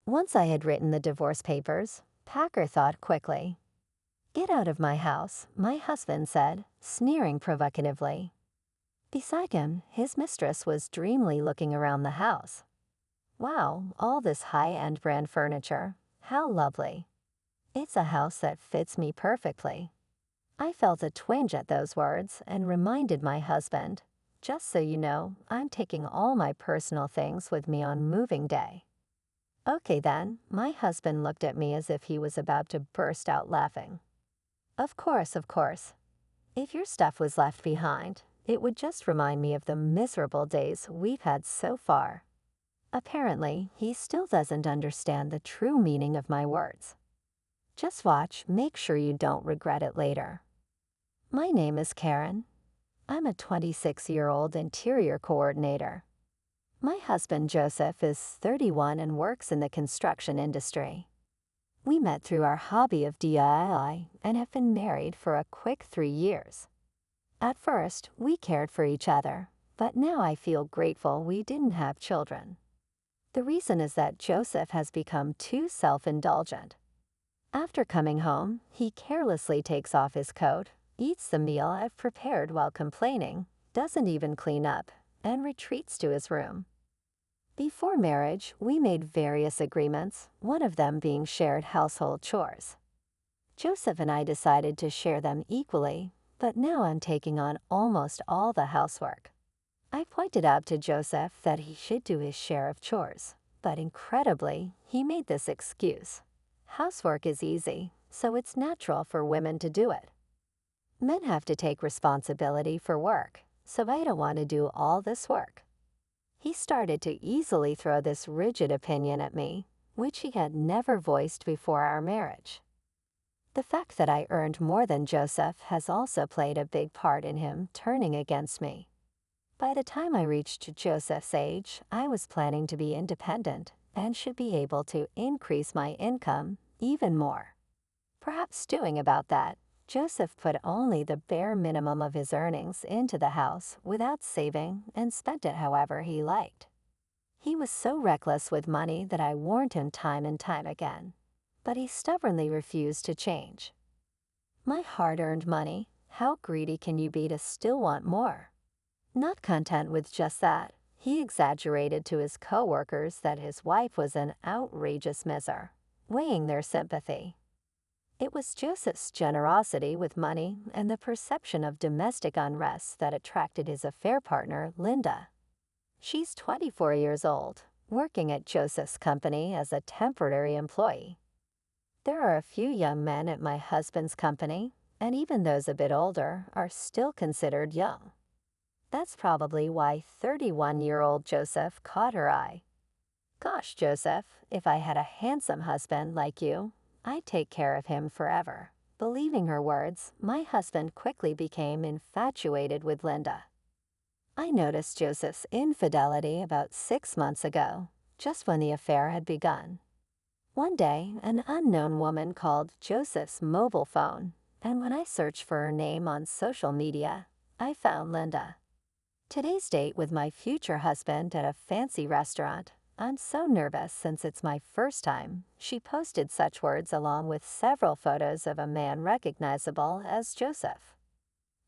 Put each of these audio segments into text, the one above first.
Once I had written the divorce papers, Packer thought quickly. "Get out of my house," my husband said, sneering provocatively. Beside him, his mistress was dreamily looking around the house. "Wow, all this high-end brand furniture. How lovely. It's a house that fits me perfectly." I felt a twinge at those words and reminded my husband, "Just so you know, I'm taking all my personal things with me on moving day." "Okay then," my husband looked at me as if he was about to burst out laughing. Of course, of course. If your stuff was left behind, it would just remind me of the miserable days we've had so far." Apparently, he still doesn't understand the true meaning of my words. Just watch, make sure you don't regret it later. My name is Karen. I'm a 26-year-old interior coordinator. My husband Joseph is 31 and works in the construction industry. We met through our hobby of DIY and have been married for a quick 3 years. At first, we cared for each other, but now I feel grateful we didn't have children. The reason is that Joseph has become too self-indulgent. After coming home, he carelessly takes off his coat, eats the meal I've prepared while complaining, doesn't even clean up, and retreats to his room. Before marriage, we made various agreements, one of them being shared household chores. Joseph and I decided to share them equally, but now I'm taking on almost all the housework. I pointed out to Joseph that he should do his share of chores, but incredibly, he made this excuse. "Housework is easy, so it's natural for women to do it. Men have to take responsibility for work, so I don't want to do all this work." He started to easily throw this rigid opinion at me, which he had never voiced before our marriage. The fact that I earned more than Joseph has also played a big part in him turning against me. By the time I reached Joseph's age, I was planning to be independent and should be able to increase my income even more. Perhaps stewing about that, Joseph put only the bare minimum of his earnings into the house without saving and spent it however he liked. He was so reckless with money that I warned him time and time again, but he stubbornly refused to change. My hard-earned money, how greedy can you be to still want more? Not content with just that, he exaggerated to his co-workers that his wife was an outrageous miser, weighing their sympathy. It was Joseph's generosity with money and the perception of domestic unrest that attracted his affair partner, Linda. She's 24 years old, working at Joseph's company as a temporary employee. There are a few young men at my husband's company, and even those a bit older are still considered young. That's probably why 31-year-old Joseph caught her eye. "Gosh, Joseph, if I had a handsome husband like you, I'd take care of him forever." Believing her words, my husband quickly became infatuated with Linda. I noticed Joseph's infidelity about 6 months ago, just when the affair had begun. One day, an unknown woman called Joseph's mobile phone, and when I searched for her name on social media, I found Linda. Today's date with my future husband at a fancy restaurant. I'm so nervous since it's my first time. She posted such words along with several photos of a man recognizable as Joseph.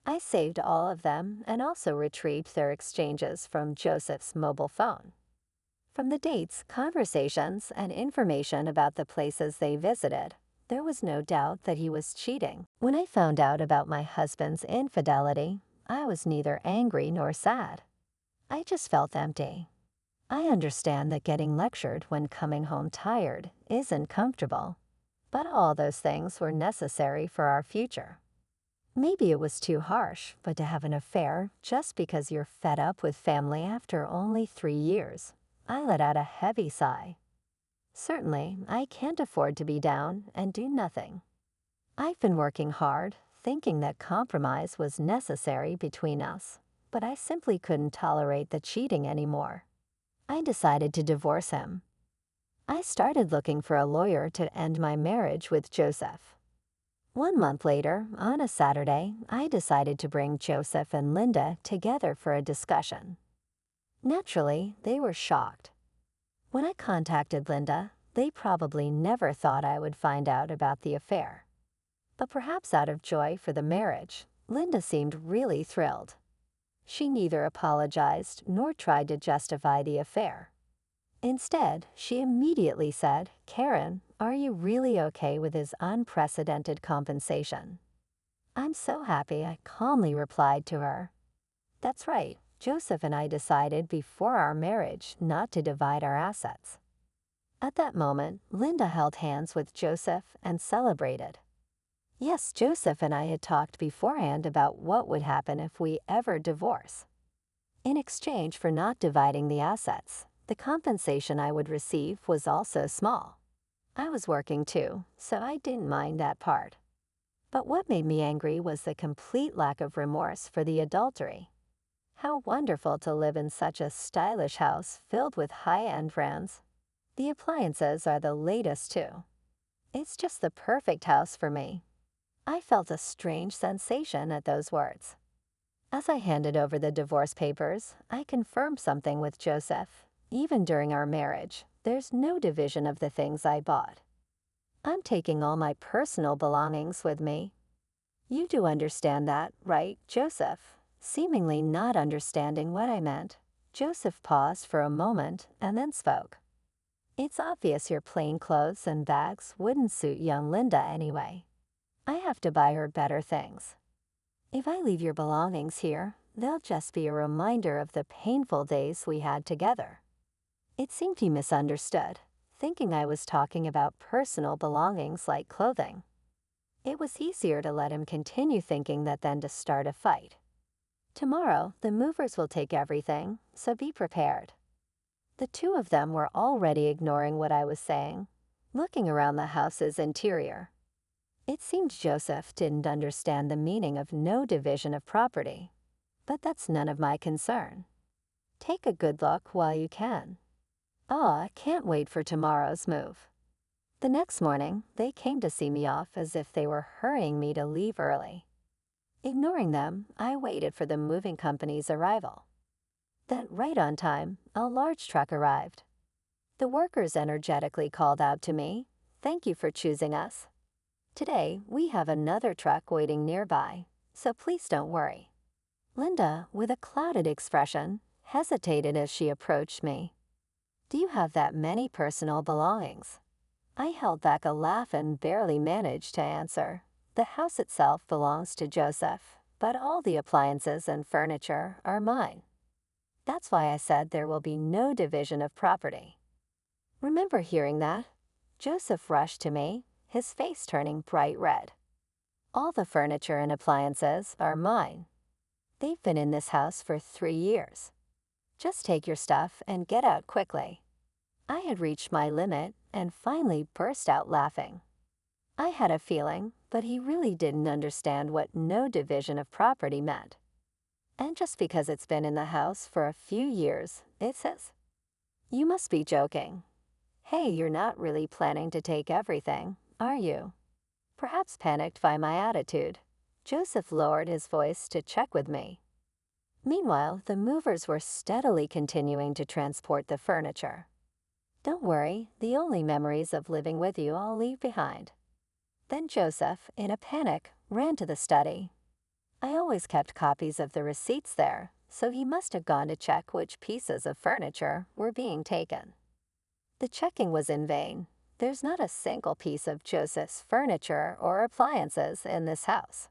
I saved all of them and also retrieved their exchanges from Joseph's mobile phone. From the dates, conversations, and information about the places they visited, there was no doubt that he was cheating. When I found out about my husband's infidelity, I was neither angry nor sad. I just felt empty. I understand that getting lectured when coming home tired isn't comfortable, but all those things were necessary for our future. Maybe it was too harsh, but to have an affair just because you're fed up with family after only 3 years, I let out a heavy sigh. Certainly, I can't afford to be down and do nothing. I've been working hard, thinking that compromise was necessary between us, but I simply couldn't tolerate the cheating anymore. I decided to divorce him. I started looking for a lawyer to end my marriage with Joseph. 1 month later, on a Saturday, I decided to bring Joseph and Linda together for a discussion. Naturally, they were shocked. When I contacted Linda, they probably never thought I would find out about the affair. But perhaps out of joy for the marriage, Linda seemed really thrilled. She neither apologized nor tried to justify the affair. Instead, she immediately said, "Karen, are you really okay with his unprecedented compensation?" "I'm so happy," I calmly replied to her. "That's right. Joseph and I decided before our marriage not to divide our assets." At that moment, Linda held hands with Joseph and celebrated. Yes, Joseph and I had talked beforehand about what would happen if we ever divorce. In exchange for not dividing the assets, the compensation I would receive was also small. I was working too, so I didn't mind that part. But what made me angry was the complete lack of remorse for the adultery. How wonderful to live in such a stylish house filled with high-end brands. The appliances are the latest too. It's just the perfect house for me. I felt a strange sensation at those words. As I handed over the divorce papers, I confirmed something with Joseph. Even during our marriage, there's no division of the things I bought. I'm taking all my personal belongings with me. You do understand that, right, Joseph? Seemingly not understanding what I meant, Joseph paused for a moment and then spoke. It's obvious your plain clothes and bags wouldn't suit young Linda anyway. I have to buy her better things. If I leave your belongings here, they'll just be a reminder of the painful days we had together. It seemed he misunderstood, thinking I was talking about personal belongings like clothing. It was easier to let him continue thinking that than to start a fight. Tomorrow, the movers will take everything, so be prepared. The two of them were already ignoring what I was saying, looking around the house's interior. It seemed Joseph didn't understand the meaning of no division of property, but that's none of my concern. Take a good look while you can. Oh, I can't wait for tomorrow's move. The next morning, they came to see me off as if they were hurrying me to leave early. Ignoring them, I waited for the moving company's arrival. Then, right on time, a large truck arrived. The workers energetically called out to me, "Thank you for choosing us. Today, we have another truck waiting nearby, so please don't worry." Linda, with a clouded expression, hesitated as she approached me. "Do you have that many personal belongings?" I held back a laugh and barely managed to answer. The house itself belongs to Joseph, but all the appliances and furniture are mine. That's why I said there will be no division of property. Remember hearing that? Joseph rushed to me, his face turning bright red. All the furniture and appliances are mine. They've been in this house for 3 years. Just take your stuff and get out quickly. I had reached my limit and finally burst out laughing. I had a feeling, but he really didn't understand what no division of property meant. And just because it's been in the house for a few years, it's his. You must be joking. Hey, you're not really planning to take everything, are you? Perhaps panicked by my attitude, Joseph lowered his voice to check with me. Meanwhile, the movers were steadily continuing to transport the furniture. Don't worry, the only memories of living with you I'll leave behind. Then Joseph, in a panic, ran to the study. I always kept copies of the receipts there, so he must have gone to check which pieces of furniture were being taken. The checking was in vain. There's not a single piece of Joseph's furniture or appliances in this house.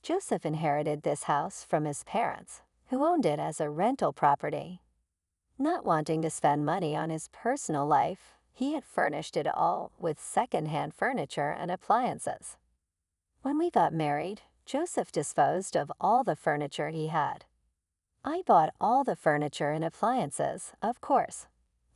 Joseph inherited this house from his parents, who owned it as a rental property. Not wanting to spend money on his personal life, he had furnished it all with second-hand furniture and appliances. When we got married, Joseph disposed of all the furniture he had. I bought all the furniture and appliances, of course.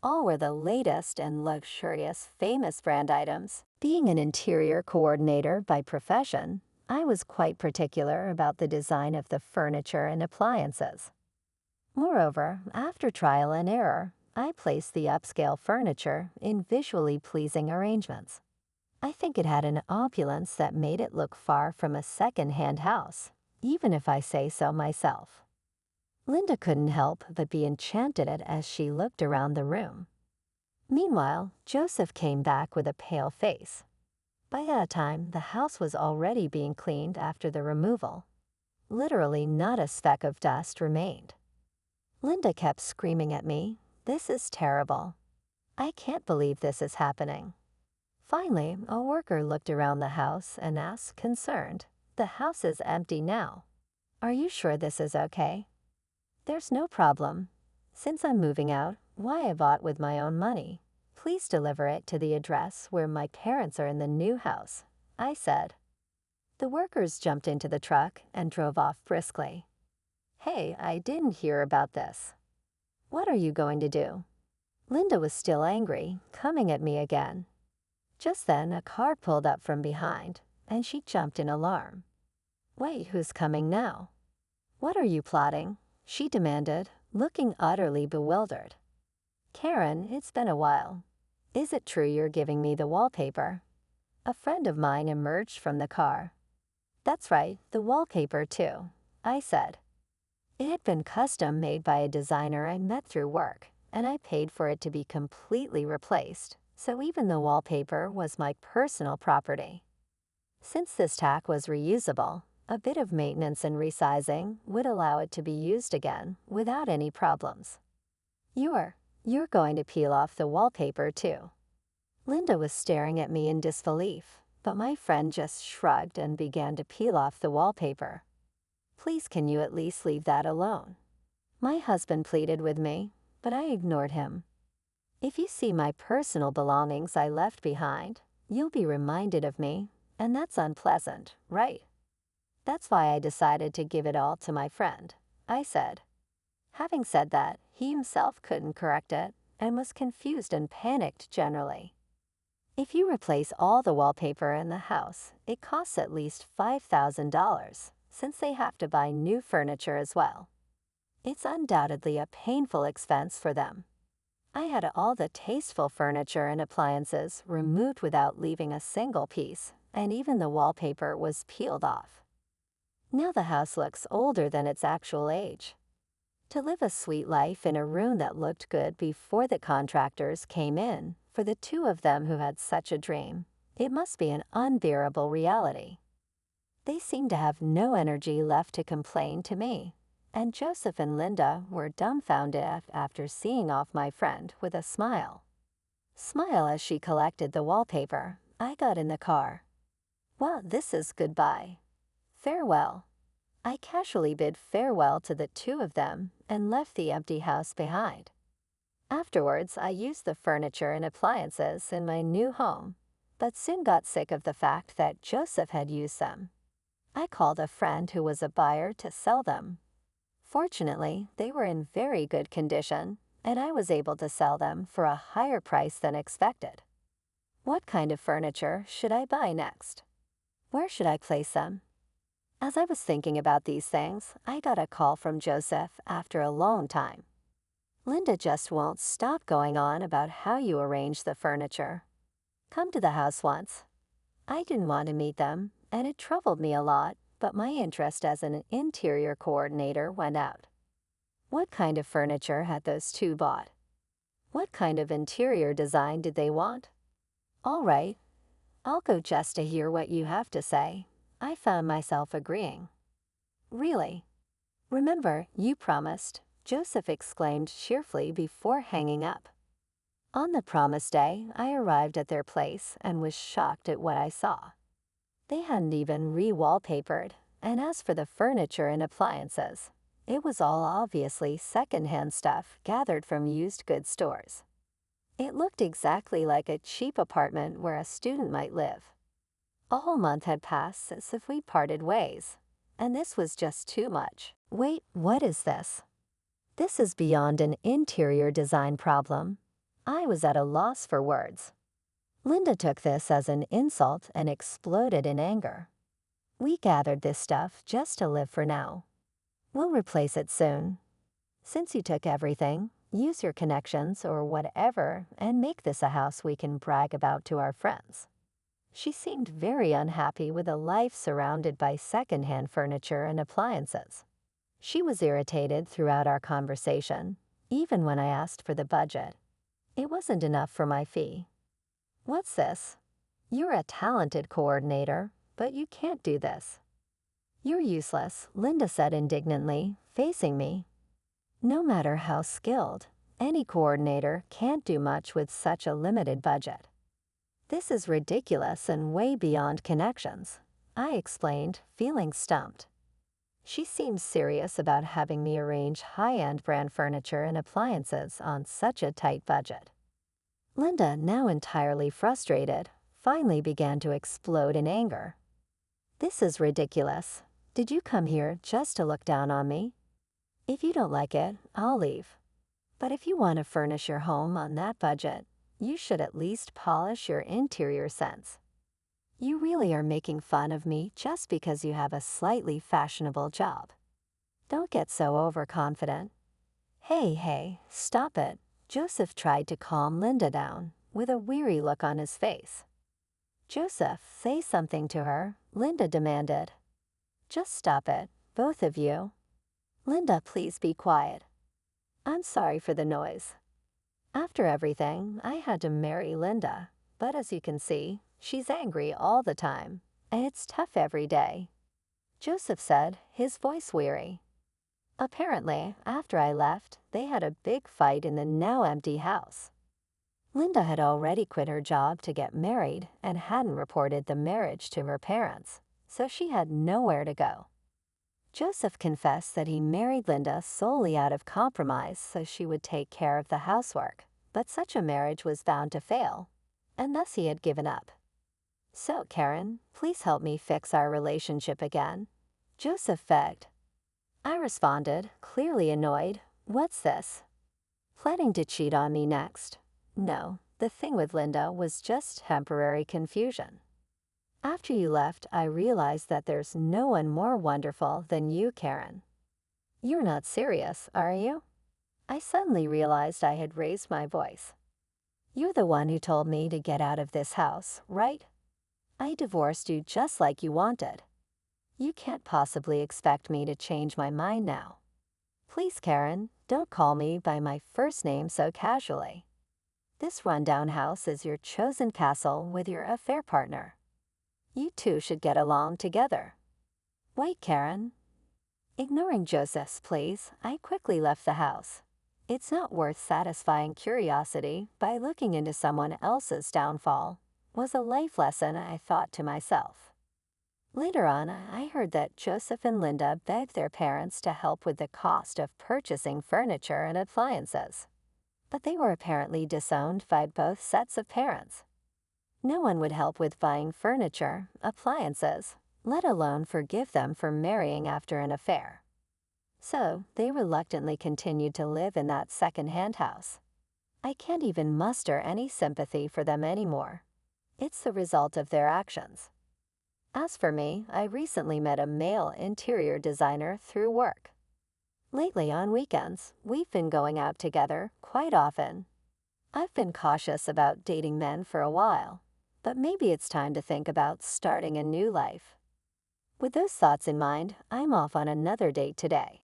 All were the latest and luxurious, famous brand items. Being an interior coordinator by profession, I was quite particular about the design of the furniture and appliances. Moreover, after trial and error, I placed the upscale furniture in visually pleasing arrangements. I think it had an opulence that made it look far from a second-hand house, even if I say so myself. Linda couldn't help but be enchanted as she looked around the room. Meanwhile, Joseph came back with a pale face. By that time, the house was already being cleaned after the removal. Literally not a speck of dust remained. Linda kept screaming at me, "This is terrible. I can't believe this is happening." Finally, a worker looked around the house and asked, concerned, "The house is empty now. Are you sure this is okay?" "There's no problem. Since I'm moving out, why I bought with my own money. Please deliver it to the address where my parents are in the new house," I said. The workers jumped into the truck and drove off briskly. "Hey, I didn't hear about this. What are you going to do?" Linda was still angry, coming at me again. Just then, a car pulled up from behind, and she jumped in alarm. "Wait, who's coming now?" "What are you plotting?" she demanded, looking utterly bewildered. "Karen, it's been a while. Is it true you're giving me the wallpaper?" A friend of mine emerged from the car. "That's right, the wallpaper too," I said. It had been custom made by a designer I met through work, and I paid for it to be completely replaced, so even the wallpaper was my personal property. Since this tack was reusable, a bit of maintenance and resizing would allow it to be used again without any problems. You're going to peel off the wallpaper too." Linda was staring at me in disbelief, but my friend just shrugged and began to peel off the wallpaper. "Please, can you at least leave that alone?" My husband pleaded with me, but I ignored him. "If you see my personal belongings I left behind, you'll be reminded of me, and that's unpleasant, right?" "That's why I decided to give it all to my friend," I said. Having said that, he himself couldn't correct it and was confused and panicked generally. If you replace all the wallpaper in the house, it costs at least $5,000, since they have to buy new furniture as well. It's undoubtedly a painful expense for them. I had all the tasteful furniture and appliances removed without leaving a single piece, and even the wallpaper was peeled off. Now the house looks older than its actual age. To live a sweet life in a room that looked good before the contractors came in, for the two of them who had such a dream, it must be an unbearable reality. They seemed to have no energy left to complain to me, and Joseph and Linda were dumbfounded after seeing off my friend with a smile. Smile as she collected the wallpaper. I got in the car. "Well, this is goodbye. Farewell." I casually bid farewell to the two of them and left the empty house behind. Afterwards, I used the furniture and appliances in my new home, but soon got sick of the fact that Joseph had used them. I called a friend who was a buyer to sell them. Fortunately, they were in very good condition, and I was able to sell them for a higher price than expected. What kind of furniture should I buy next? Where should I place them? As I was thinking about these things, I got a call from Joseph after a long time. "Linda just won't stop going on about how you arrange the furniture. Come to the house once." I didn't want to meet them, and it troubled me a lot, but my interest as an interior coordinator went out. What kind of furniture had those two bought? What kind of interior design did they want? "All right, I'll go just to hear what you have to say." I found myself agreeing. "Really?" "Remember, you promised," Joseph exclaimed cheerfully before hanging up. On the promised day, I arrived at their place and was shocked at what I saw. They hadn't even re-wallpapered, and as for the furniture and appliances, it was all obviously second-hand stuff gathered from used goods stores. It looked exactly like a cheap apartment where a student might live. A whole month had passed since we parted ways, and this was just too much. Wait, what is this? This is beyond an interior design problem. I was at a loss for words. Linda took this as an insult and exploded in anger. "We gathered this stuff just to live for now. We'll replace it soon. Since you took everything, use your connections or whatever and make this a house we can brag about to our friends." She seemed very unhappy with a life surrounded by second-hand furniture and appliances. She was irritated throughout our conversation, even when I asked for the budget. It wasn't enough for my fee. What's this? You're a talented coordinator, but you can't do this. You're useless, Linda said indignantly, facing me. No matter how skilled, any coordinator can't do much with such a limited budget. This is ridiculous and way beyond connections, I explained, feeling stumped. She seemed serious about having me arrange high-end brand furniture and appliances on such a tight budget. Linda, now entirely frustrated, finally began to explode in anger. This is ridiculous. Did you come here just to look down on me? If you don't like it, I'll leave. But if you want to furnish your home on that budget, you should at least polish your interior sense. You really are making fun of me just because you have a slightly fashionable job. Don't get so overconfident. Hey, stop it. Joseph tried to calm Linda down, with a weary look on his face. Joseph, say something to her, Linda demanded. Just stop it, both of you. Linda, please be quiet. I'm sorry for the noise. After everything, I had to marry Linda, but as you can see, she's angry all the time, and it's tough every day. Joseph said, his voice weary. Apparently, after I left, they had a big fight in the now empty house. Linda had already quit her job to get married and hadn't reported the marriage to her parents, so she had nowhere to go. Joseph confessed that he married Linda solely out of compromise so she would take care of the housework, but such a marriage was bound to fail, and thus he had given up. So, Karen, please help me fix our relationship again, Joseph begged. I responded, clearly annoyed, what's this? Planning to cheat on me next? No, the thing with Linda was just temporary confusion. After you left, I realized that there's no one more wonderful than you, Karen. You're not serious, are you? I suddenly realized I had raised my voice. You're the one who told me to get out of this house, right? I divorced you just like you wanted. You can't possibly expect me to change my mind now. Please, Karen, don't call me by my first name so casually. This rundown house is your chosen castle with your affair partner. You two should get along together. Wait, Karen. Ignoring Joseph's pleas, I quickly left the house. It's not worth satisfying curiosity by looking into someone else's downfall, was a life lesson I thought to myself. Later on, I heard that Joseph and Linda begged their parents to help with the cost of purchasing furniture and appliances, but they were apparently disowned by both sets of parents. No one would help with buying furniture, appliances, let alone forgive them for marrying after an affair. So they reluctantly continued to live in that second-hand house. I can't even muster any sympathy for them anymore. It's the result of their actions. As for me, I recently met a male interior designer through work. Lately on weekends, we've been going out together quite often. I've been cautious about dating men for a while, but maybe it's time to think about starting a new life. With those thoughts in mind, I'm off on another date today.